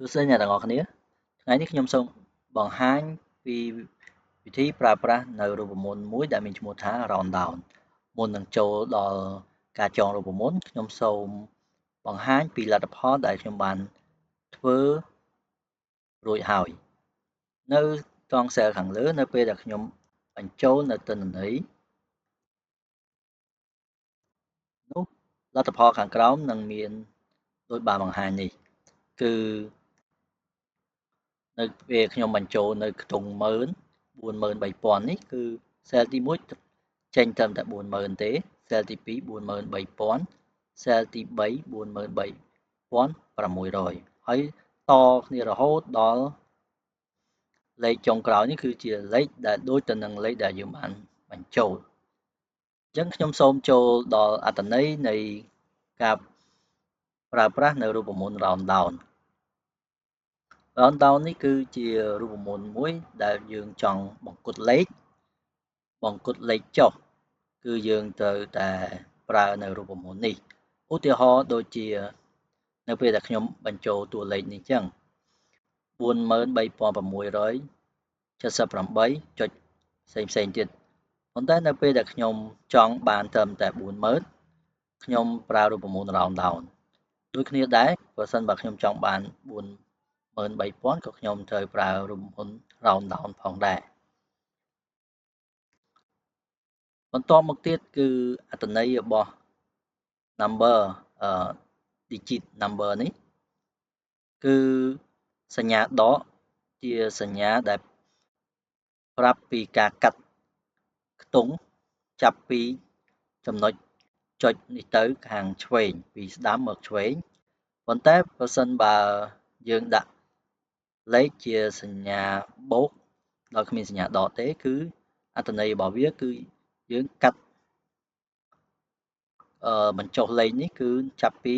សួស្តីអ្នកទាំងអស់គ្នាថ្ងៃនេះខ្ញុំសូមបង្ហាញពីវិធីប្រើប្រាស់នៅរូបមន្តមួយដែលមានឈ្មោះថា Round Down មុននឹងចូលដល់ការចងរូបមន្តខ្ញុំសូមបង្ហាញពីលទ្ធផលដែលខ្ញុំបានធ្វើរួចហើយនៅត្រង់ cell ខាងលើនៅពេលដែលខ្ញុំបញ្ចូលនៅទិន្នន័យនោះលទ្ធផលខាងក្រោមនឹងមានដូចបានបង្ហាញនេះគឺនៅពេលខ្ញុំបញ្ចូលនៅខ្ទង់140,000នេះគឺ cell ទី1ចេញត្រឹមតែ40000ទេ cell ទី2 43000 cell ទី3 43600ហើយតគ្នារហូតដល់លេខចុងក្រោយនេះគឺជាលេខដែលដូចទៅនឹងលេខដែលយើងបានបញ្ចូលអញ្ចឹងខ្ញុំសូមចូលដល់អត្ថន័យនៃការប្រើប្រាស់នៅរូបមន្ត Round Down Round Down នេះគឺជារូបមន្តមួយដែលយើងចង់បង្គុតលេខចុះគឺយើងត្រូវតែប្រើនៅរូបមន្តនេះឧទាហរណ៍ដូចជានៅពេលដែលខ្ញុំបញ្ចូលតួលេខនេះចឹង43678ចុចផ្សេងទៀតប៉ុន្តែនៅពេលដែលខ្ញុំចង់បានត្រឹមតែ40000ខ្ញុំប្រើរូបមន្ត Round Down ដូចគ្នាដែរបើសិនបើខ្ញុំចង់បាន43000ក៏ខ្ញុំត្រូវប្រើរូបមន្ត Round Down ផងដែរបន្ទាប់មកទៀតគឺអត្ថន័យរបស់ number digit number នេះគឺសញ្ញាដកជាសញ្ញាដែលប្រាប់ពីការកាត់ខ្ទង់ចាប់ពីចំណុចចុចនេះទៅខាងឆ្វេងពីស្ដាំមកឆ្វេងប៉ុន្តែបើសិនបើយើងដាក់លេខជាសញ្ញាបូកដោយគ្មានសញ្ញាដកទេគឺអត្ថន័យរបស់វាគឺយើងកាត់បញ្ចុះលេខនេះគឺចាប់ពី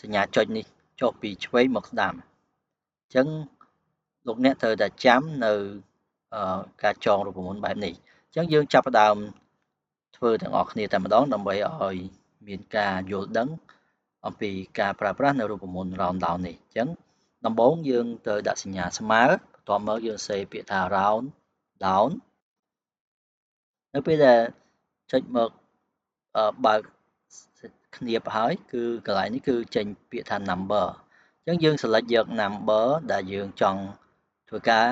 សញ្ញាចុចនេះចុះពីឆ្វេងមកស្ដាំអញ្ចឹងលោកអ្នកត្រូវតែចាំនៅការចងរូបមន្តបែបនេះអញ្ចឹងយើងចាប់ផ្ដើមធ្វើទាំងអស់គ្នាតែម្ដងដើម្បីឲ្យមានការយល់ដឹងអំពីការប្រើប្រាស់នៅរូបមន្ត Round Down នេះអញ្ចឹងដំបូងយើងត្រូវដាក់សញ្ញាស្មើបន្ទាប់មកយើងសេពាក្យថា Round Down នៅពេលដែលចុចមកបើកគ្នាបហើយគឺកន្លែងនេះគឺចេញពាក្យថា number អញ្ចឹងយើង select យក number ដែលយើងចង់ធ្វើការ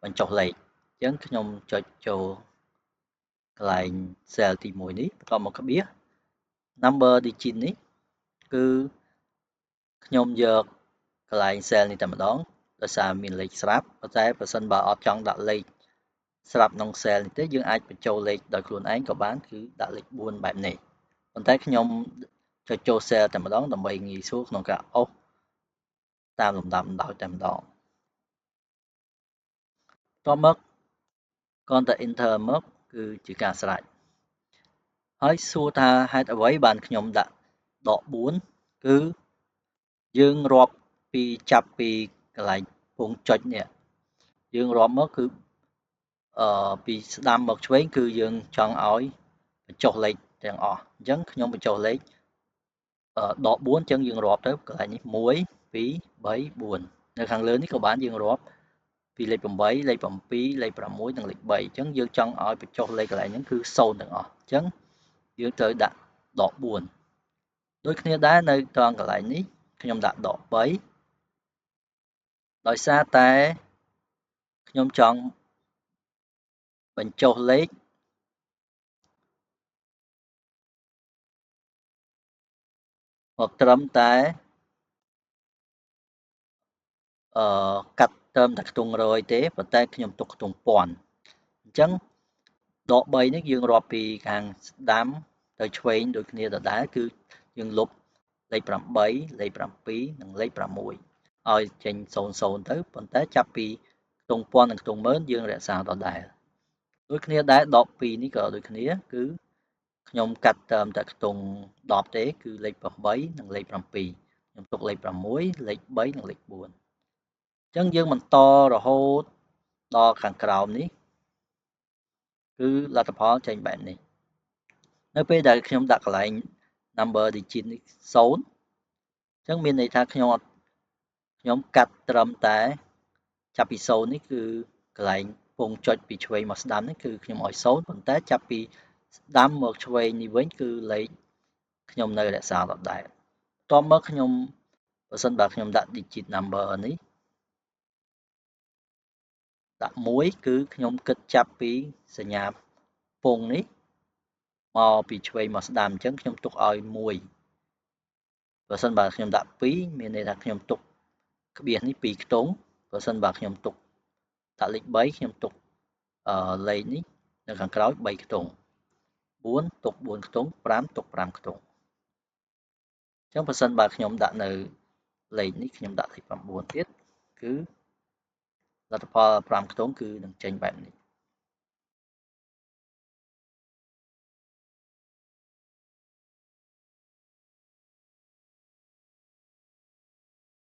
បញ្ចុះលេខអញ្ចឹងខ្ញុំចុចចូលកន្លែង cell ទី1នេះបន្ទាប់មកក្បៀស number digit នេះគឺខ្ញុំយកកន្លែង cell នេះតែម្ដងដោយសារមានលេខស្រាប់ប៉ុន្តែបើសិនបើអត់ចង់ដាក់លេខស្រាប់ក្នុង cell នេះទេយើងអាចបញ្ចូលលេខដោយខ្លួនឯងក៏បានគឺដាក់លេខ4បែបនេះប៉ុន្តែខ្ញុំចុចចូល cell តែម្ដងដើម្បីងាយស្រួលក្នុងការអូសតាមលំដាប់លំដោយតែម្ដងបន្ទាប់មកគ្រាន់តែ enter មកគឺជាការស្រេចហើយសួរថាហេតុអ្វីបានខ្ញុំដាក់ដក4គឺយើងរាប់ពីចាប់ពីកន្លែងពងចុចនេះយើងរាប់មកគឺពីស្ដាំមកឆ្វេងគឺយើងចង់ឲ្យបញ្ចុះលេខទាំងអស់អញ្ចឹងខ្ញុំបញ្ចុះលេខដក4អញ្ចឹងយើងរាប់ទៅកន្លែងនេះ1 2 3 4នៅខាងលើនេះក៏បានយើងរាប់ពីលេខ8លេខ7លេខ6និងលេខ3អញ្ចឹងយើងចង់ឲ្យបញ្ចុះលេខកន្លែងហ្នឹងគឺ0ទាំងអស់អញ្ចឹងយើងត្រូវដាក់ដក4ដូចគ្នាដែរនៅត្រង់កន្លែងនេះខ្ញុំដាក់ដក3ដោយសារតែខ្ញុំចង់បញ្ចុះលេខមកត្រឹមតែកាត់ត្រឹមតែខ្ទង់100ទេប៉ុន្តែខ្ញុំទុកខ្ទង់1000អញ្ចឹងដក3នេះយើងរាប់ពីខាងស្ដាំទៅឆ្វេងដូចគ្នាដដែលគឺយើងលុបលេខ8លេខ7និងលេខ6ឲ្យចេញ00ទៅប៉ុន្តែចាប់ពីខ្ទង់1000និងខ្ទង់10000យើងរក្សាដដែលដូចគ្នាដែរដក2នេះក៏ដូចគ្នាគឺខ្ញុំកាត់ត្រឹមតែខ្ទង់10ទេគឺលេខ8និងលេខ7ខ្ញុំទុកលេខ6លេខ3និងលេខ4អញ្ចឹងយើងបន្តរហូតដល់ខាងក្រោមនេះគឺលទ្ធផលចេញបែបនេះនៅពេលដែលខ្ញុំដាក់កន្លែង number digit នេះ0អញ្ចឹងមានន័យថាខ្ញុំអត់ ខ្ញុំកាត់ត្រឹមតែចាប់ពី0នេះគឺកន្លែងពងចុចពីឆ្វេងមកស្ដាំនេះគឺខ្ញុំឲ្យ0ប៉ុន្តែចាប់ពីស្ដាំមកឆ្វេងនេះវិញគឺលេខខ្ញុំនៅរក្សាដដែលបន្ទាប់មកខ្ញុំបើសិនបើខ្ញុំដាក់ digit number នេះដាក់1គឺខ្ញុំគិតចាប់ពីសញ្ញាពងនេះមកពីឆ្វេងមកស្ដាំអញ្ចឹងខ្ញុំទុកឲ្យ1បើសិនបើខ្ញុំដាក់2មានន័យថាខ្ញុំទុកក្បៀសនេះ2ខ្ទង់បើសិនបើខ្ញុំទុកដាក់លេខ3ខ្ញុំទុកលេខនេះនៅខាងក្រោយ3ខ្ទង់4ទុក4ខ្ទង់5ទុក5ខ្ទង់អញ្ចឹងបើសិនបើខ្ញុំដាក់នៅលេខនេះខ្ញុំដាក់លេខ9ទៀតគឺលទ្ធផល5ខ្ទង់គឺនឹងចេញបែបនេះ